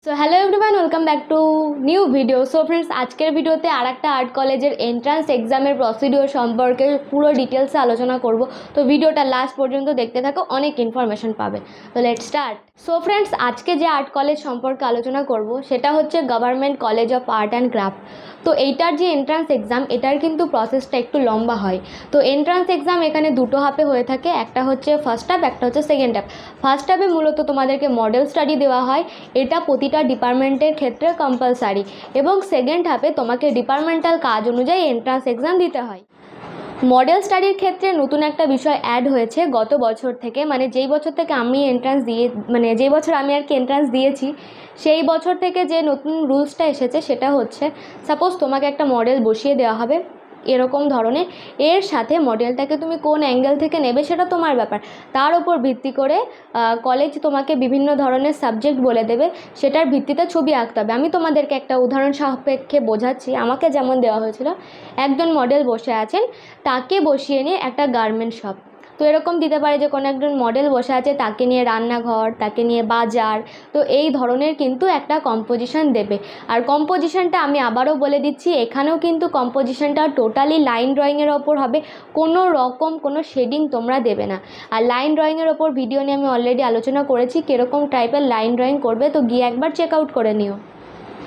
So hello everyone, welcome back to new video. So friends, আজকের ভিডিওতে আরেকটা art কলেজের এন্ট্রান্স এক্সামের প্রসিডিওর সম্পর্কে পুরো ডিটেলসে আলোচনা করব। তো ভিডিওটা লাস্ট পর্যন্ত দেখতে থাকো, অনেক ইনফরমেশন পাবে। তো লেটস স্টার্ট। সো ফ্রেন্ডস, আজকে যে আর্ট কলেজ সম্পর্কে আলোচনা করব সেটা হচ্ছে government college of art and craft. তো এইটার যে এন্ট্রান্স এক্সাম, এটার কিন্তু প্রসেসটা একটু লম্বা হয়। তো এন্ট্রান্স এক্সাম এখানে দুটো হাফে হয়ে থাকে, একটা হচ্ছে ফার্স্ট হাফ, একটা হচ্ছে সেকেন্ড হাফ। ফার্স্ট হাফে মূলত তোমাদেরকে মডেল স্টাডি দেওয়া হয়, এটা প্রতিটা ডিপার্টমেন্টের ক্ষেত্রে কম্পালসারি, এবং সেকেন্ড হাফে তোমাকে ডিপার্টমেন্টাল কাজ অনুযায়ী এন্ট্রান্স এক্সাম দিতে হয়। মডেল স্টাডির ক্ষেত্রে নতুন একটা বিষয় অ্যাড হয়েছে গত বছর থেকে, মানে যেই বছর থেকে আমি যেই বছর আমি আর কি এন্ট্রান্স দিয়েছি, সেই বছর থেকে যে নতুন রুলসটা এসেছে সেটা হচ্ছে, সাপোজ তোমাকে একটা মডেল বসিয়ে দেওয়া হবে এরকম ধরনের, এর সাথে মডেলটাকে তুমি কোন অ্যাঙ্গেল থেকে নেবে সেটা তোমার ব্যাপার। তার উপর ভিত্তি করে কলেজ তোমাকে বিভিন্ন ধরনের সাবজেক্ট বলে দেবে, সেটার ভিত্তিতে ছবি আঁকতে হবে। আমি তোমাদেরকে একটা উদাহরণ সাপেক্ষে বোঝাচ্ছি। আমাকে যেমন দেওয়া হয়েছিল, একজন মডেল বসে আছেন, তাকে বসিয়ে নিয়ে একটা গার্মেন্ট শপ। তো এরকম দিতে পারে যে কোনো একজন মডেল বসে আছে, তাকে নিয়ে রান্নাঘর, তাকে নিয়ে বাজার। তো এই ধরনের কিন্তু একটা কম্পোজিশন দেবে। আর কম্পোজিশনটা আমি আবারও বলে দিচ্ছি, এখানেও কিন্তু কম্পোজিশনটা টোটালি লাইন ড্রয়িংয়ের ওপর হবে, কোনো রকম কোনো শেডিং তোমরা দেবে না। আর লাইন ড্রয়িংয়ের ওপর ভিডিও নিয়ে আমি অলরেডি আলোচনা করেছি কীরকম টাইপের লাইন ড্রয়িং করবে, তো গিয়ে একবার চেক আউট করে নিও।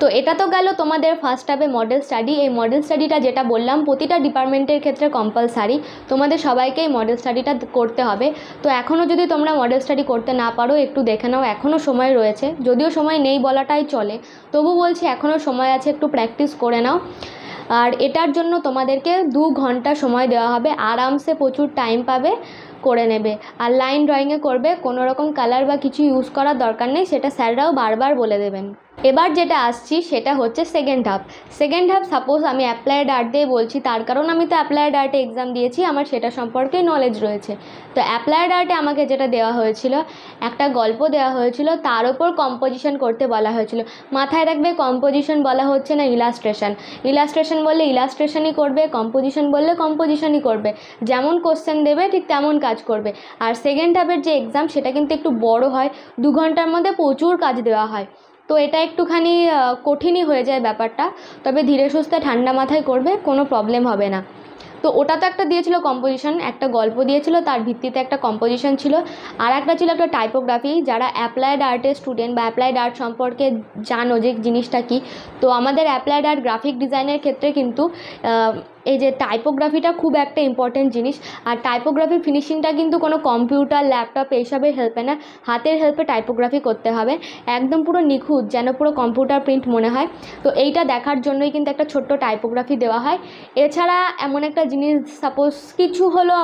তো এটা তো গেল তোমাদের ফার্স্ট হাফে মডেল স্টাডি। এই মডেল স্টাডিটা যেটা বললাম প্রতিটা ডিপার্টমেন্টের ক্ষেত্রে কম্পালসারি, তোমাদের সবাইকেই মডেল স্টাডিটা করতে হবে। তো এখনও যদি তোমরা মডেল স্টাডি করতে না পারো, একটু দেখে নাও, এখনও সময় রয়েছে। যদিও সময় নেই বলাটাই চলে, তবু বলছি এখনও সময় আছে, একটু প্র্যাকটিস করে নাও। আর এটার জন্য তোমাদেরকে 2 ঘন্টা সময় দেওয়া হবে, আরামসে প্রচুর টাইম পাবে, করে নেবে। আর লাইন ড্রয়িংয়ে করবে, কোনো রকম কালার বা কিছু ইউজ করার দরকার নেই, সেটা স্যাররাও বারবার বলে দেবেন। এবার যেটা আসছি সেটা হচ্ছে second half. Second half suppose আমি অ্যাপ্লায়েড আর্ট দিয়ে বলছি, তার কারণ আমি তো অ্যাপ্লায়েড আর্টে এক্সাম দিয়েছি, আমার সেটা সম্পর্কে নলেজ রয়েছে। তো অ্যাপ্লায়েড আর্টে আমাকে যেটা দেওয়া হয়েছিল, একটা গল্প দেওয়া হয়েছিল, তার ওপর কম্পোজিশন করতে বলা হয়েছিল। মাথায় রাখবে, কম্পোজিশন বলা হচ্ছে না ইলাস্ট্রেশন। ইলাস্ট্রেশন বললে ইলাস্ট্রেশনই করবে, কম্পোজিশন বললে কম্পোজিশনই করবে। যেমন কোশ্চেন দেবে ঠিক তেমন কাজ করবে। আর সেকেন্ড হাফের যে এক্সাম, সেটা কিন্তু একটু বড় হয়, 2 ঘন্টার মধ্যে প্রচুর কাজ দেওয়া হয়। তো এটা একটুখানি কঠিনই হয়ে যায় ব্যাপারটা, তবে ধীরে সুস্থে ঠান্ডা মাথায় করবে, কোনো প্রবলেম হবে না। তো ওটা তো একটা দিয়েছিল কম্পোজিশন, একটা গল্প দিয়েছিল, তার ভিত্তিতে একটা কম্পোজিশন ছিল। আর একটা ছিল একটা টাইপোগ্রাফি। যারা অ্যাপ্লায়েড আর্টের স্টুডেন্ট বা অ্যাপ্লায়েড আর্ট সম্পর্কে জানো যে জিনিসটা কী, তো আমাদের অ্যাপ্লায়েড আর্ট গ্রাফিক ডিজাইনের ক্ষেত্রে কিন্তু এই যে টাইপোগ্রাফিটা খুব একটা ইম্পর্টেন্ট জিনিস। আর টাইপোগ্রাফির ফিনিশিংটা কিন্তু কোনো কম্পিউটার, ল্যাপটপ এইসবের হেল্পে না, হাতের হেল্পে টাইপোগ্রাফি করতে হবে, একদম পুরো নিখুঁত, যেন পুরো কম্পিউটার প্রিন্ট মনে হয়। তো এইটা দেখার জন্যই কিন্তু একটা ছোট্ট টাইপোগ্রাফি দেওয়া হয়। এছাড়া এমন একটা জিনিস, সাপোজ কিছু হলো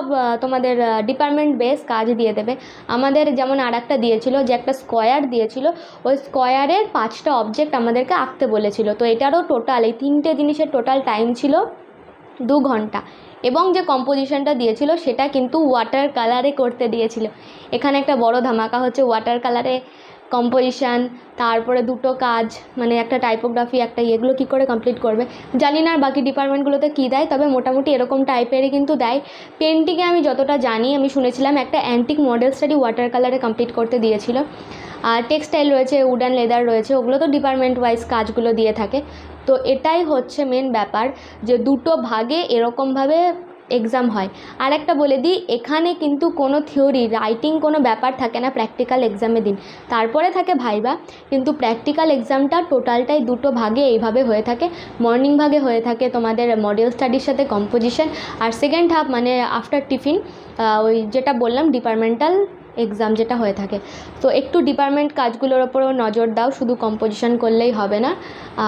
তোমাদের ডিপার্টমেন্ট বেস কাজ দিয়ে দেবে। আমাদের যেমন আর একটা দিয়েছিল, যে একটা স্কোয়ার দিয়েছিল, ওই স্কোয়ারের 5টা অবজেক্ট আমাদেরকে আঁকতে বলেছিল। তো এটারও টোটাল, এই 3টে জিনিসের টোটাল টাইম ছিল 2 ঘন্টা। এবং যে কম্পোজিশনটা দিয়েছিল সেটা কিন্তু ওয়াটার কালারে করতে দিয়েছিল। এখানে একটা বড় ধামাকা হচ্ছে, ওয়াটার কালারে কম্পোজিশন, তারপরে 2টো কাজ, মানে একটা টাইপোগ্রাফি, একটা এগুলো কী করে কমপ্লিট করবে জানি না। আর বাকি ডিপার্টমেন্টগুলোতে কী দেয়, তবে মোটামুটি এরকম টাইপেরই কিন্তু দেয়। পেন্টিংয়ে আমি যতটা জানি, আমি শুনেছিলাম একটা অ্যান্টিক মডেল স্টাডি ওয়াটার কালারে কমপ্লিট করতে দিয়েছিল। আর টেক্সটাইল রয়েছে, উড অ্যান্ড লেদার রয়েছে, ওগুলো তো ডিপার্টমেন্ট ওয়াইজ কাজগুলো দিয়ে থাকে। তো এটাই হচ্ছে মেন ব্যাপার, যে 2টো ভাগে এরকমভাবে এক্সাম হয়। আর একটা বলে দিই, এখানে কিন্তু কোনো থিওরি রাইটিং কোনো ব্যাপার থাকে না প্র্যাকটিক্যাল এক্সামের দিন, তারপরে থাকে ভাইবা। কিন্তু প্র্যাকটিক্যাল এক্সামটা টোটালটাই 2টো ভাগে এইভাবে হয়ে থাকে। মর্নিং ভাগে হয়ে থাকে তোমাদের মডেল স্টাডির সাথে কম্পোজিশন, আর সেকেন্ড হাফ মানে আফটার টিফিন, ওই যেটা বললাম ডিপার্টমেন্টাল এক্সাম যেটা হয়ে থাকে। তো একটু ডিপার্টমেন্ট কাজগুলোর ওপরেও নজর দাও, শুধু কম্পোজিশন করলেই হবে না।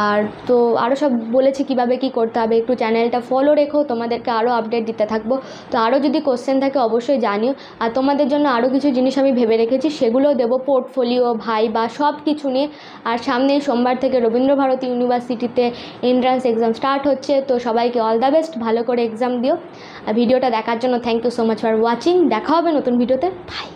আর তো আরও সব বলেছি কীভাবে কী করতে হবে, একটু চ্যানেলটা ফলো রেখো, তোমাদেরকে আরও আপডেট দিতে থাকবো। তো আরও যদি কোশ্চেন থাকে অবশ্যই জানিও। আর তোমাদের জন্য আরও কিছু জিনিস আমি ভেবে রেখেছি, সেগুলোও দেবো, পোর্টফোলিও, ভাইবা, সব কিছু নিয়ে। আর সামনে সোমবার থেকে রবীন্দ্রভারতী ইউনিভার্সিটিতে এন্ট্রান্স এক্সাম স্টার্ট হচ্ছে। তো সবাইকে অল দ্য বেস্ট, ভালো করে এক্সাম দিও। আর ভিডিওটা দেখার জন্য thank you so much for watching. দেখা হবে নতুন ভিডিওতে, বাই।